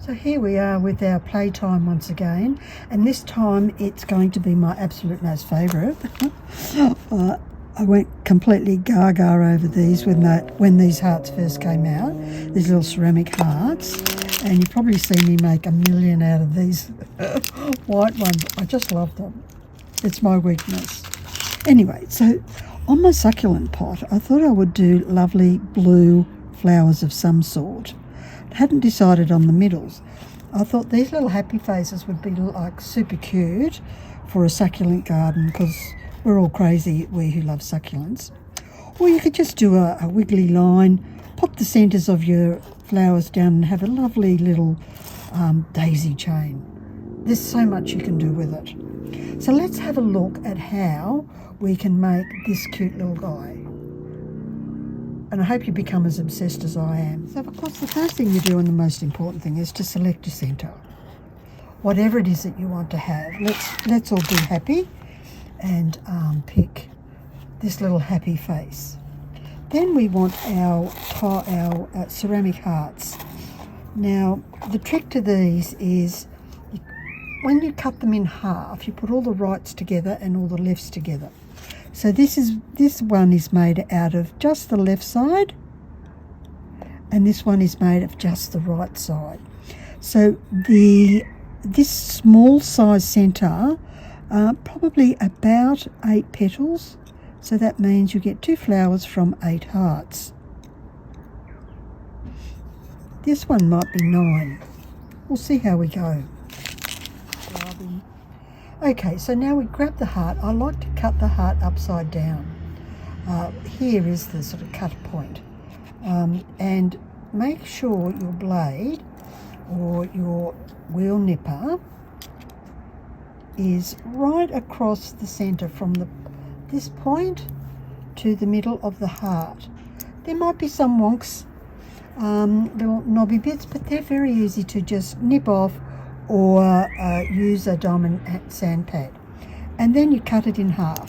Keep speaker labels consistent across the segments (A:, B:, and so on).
A: So here we are with our playtime once again, and this time it's going to be my absolute most favourite. I went completely gaga over these when these hearts first came out, these little ceramic hearts, and you've probably seen me make a million out of these white ones. I just love them. It's my weakness. Anyway, so on my succulent pot, I thought I would do lovely blue flowers of some sort. Hadn't decided on the middles. I thought these little happy faces would be like super cute for a succulent garden, because we're all crazy, we who love succulents. Or you could just do a wiggly line, pop the centres of your flowers down and have a lovely little daisy chain. There's so much you can do with it. So let's have a look at how we can make this cute little guy. And I hope you become as obsessed as I am. So of course the first thing you do, and the most important thing, is to select a centre. Whatever it is that you want to have. Let's all be happy and pick this little happy face. Then we want our ceramic hearts. Now the trick to these is when you cut them in half, you put all the rights together and all the lefts together. So this one is made out of just the left side, and this one is made of just the right side. So this small size centre, probably about 8 petals. So that means you get 2 flowers from 8 hearts. This one might be 9. We'll see how we go. Okay, so now we grab the heart. I like to cut the heart upside down. Here is the sort of cut point. And make sure your blade or your wheel nipper is right across the centre from this point to the middle of the heart. There might be some wonks, little knobby bits, but they're very easy to just nip off or use a diamond sand pad. And then you cut it in half.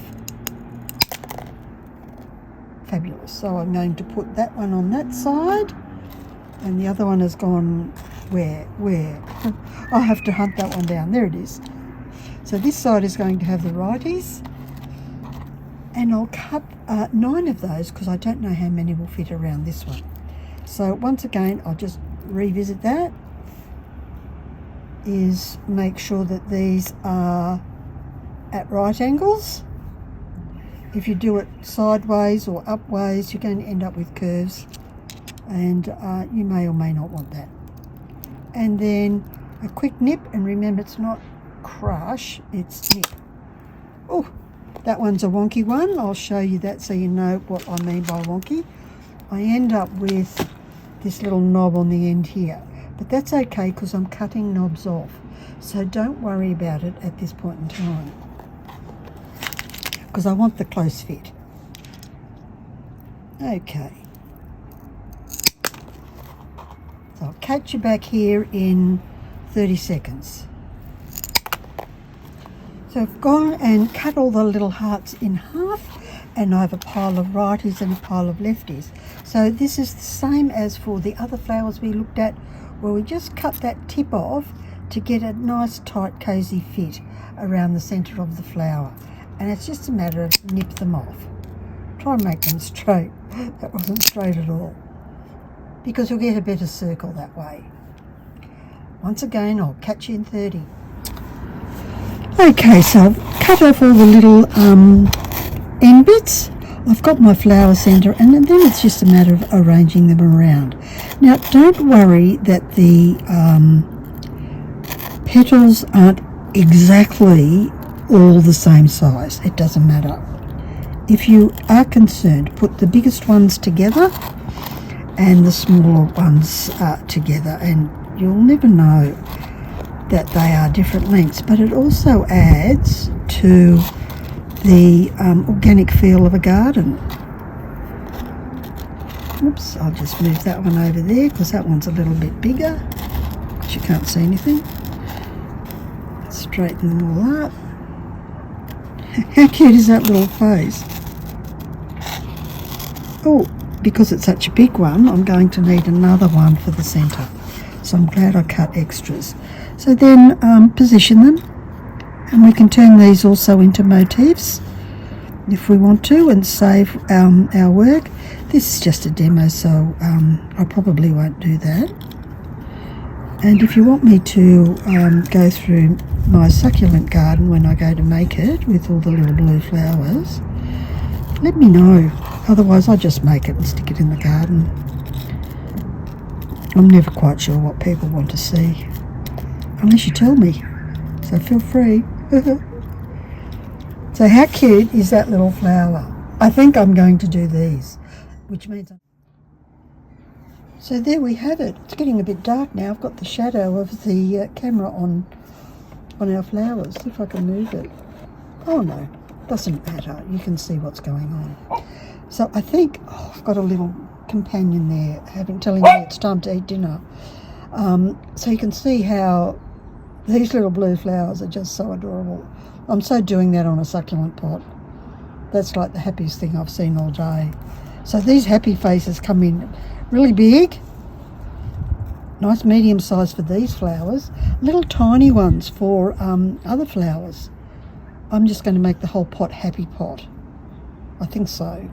A: Fabulous. So I'm going to put that one on that side, and the other one has gone where? I'll have to hunt that one down. There it is. So this side is going to have the righties, and I'll cut 9 of those because I don't know how many will fit around this one. So once again, I'll just revisit that. Is make sure that these are at right angles. If you do it sideways or upways, you're going to end up with curves, and you may or may not want that. And then a quick nip, and remember it's not crush, it's nip. Oh, that one's a wonky one. I'll show you that so you know what I mean by wonky. I end up with this little knob on the end here. But that's okay because I'm cutting knobs off. So don't worry about it at this point in time, because I want the close fit. Okay. So I'll catch you back here in 30 seconds. So I've gone and cut all the little hearts in half, and I have a pile of righties and a pile of lefties. So this is the same as for the other flowers we looked at, where we just cut that tip off to get a nice tight cozy fit around the centre of the flower, and it's just a matter of nip them off. Try and make them straight. That wasn't straight at all, because you'll get a better circle that way. Once again, I'll catch you in 30. Okay, so I've cut off all the little end bits. I've got my flower centre, and then it's just a matter of arranging them around. Now, don't worry that the petals aren't exactly all the same size. It doesn't matter. If you are concerned, put the biggest ones together and the smaller ones together, and you'll never know that they are different lengths. But it also adds to the organic feel of a garden. Oops, I'll just move that one over there because that one's a little bit bigger, but you can't see anything. Straighten them all up. How cute is that little face? Oh, because it's such a big one, I'm going to need another one for the centre. So I'm glad I cut extras. So then position them, and we can turn these also into motifs if we want to and save our work. This is just a demo, so I probably won't do that. And if you want me to go through my succulent garden when I go to make it with all the little blue flowers, let me know. Otherwise I'll just make it and stick it in the garden. I'm never quite sure what people want to see, unless you tell me, so feel free. So how cute is that little flower? I think I'm going to do these, which means so there we have it. It's getting a bit dark now. I've got the shadow of the camera on our flowers. See if I can move it. Oh no, doesn't matter. You can see what's going on. So I think, oh, I've got a little companion there telling me it's time to eat dinner. So you can see how these little blue flowers are just so adorable. I'm so doing that on a succulent pot. That's like the happiest thing I've seen all day. So these happy faces come in really big. Nice medium size for these flowers. Little tiny ones for other flowers. I'm just going to make the whole pot happy pot. I think so.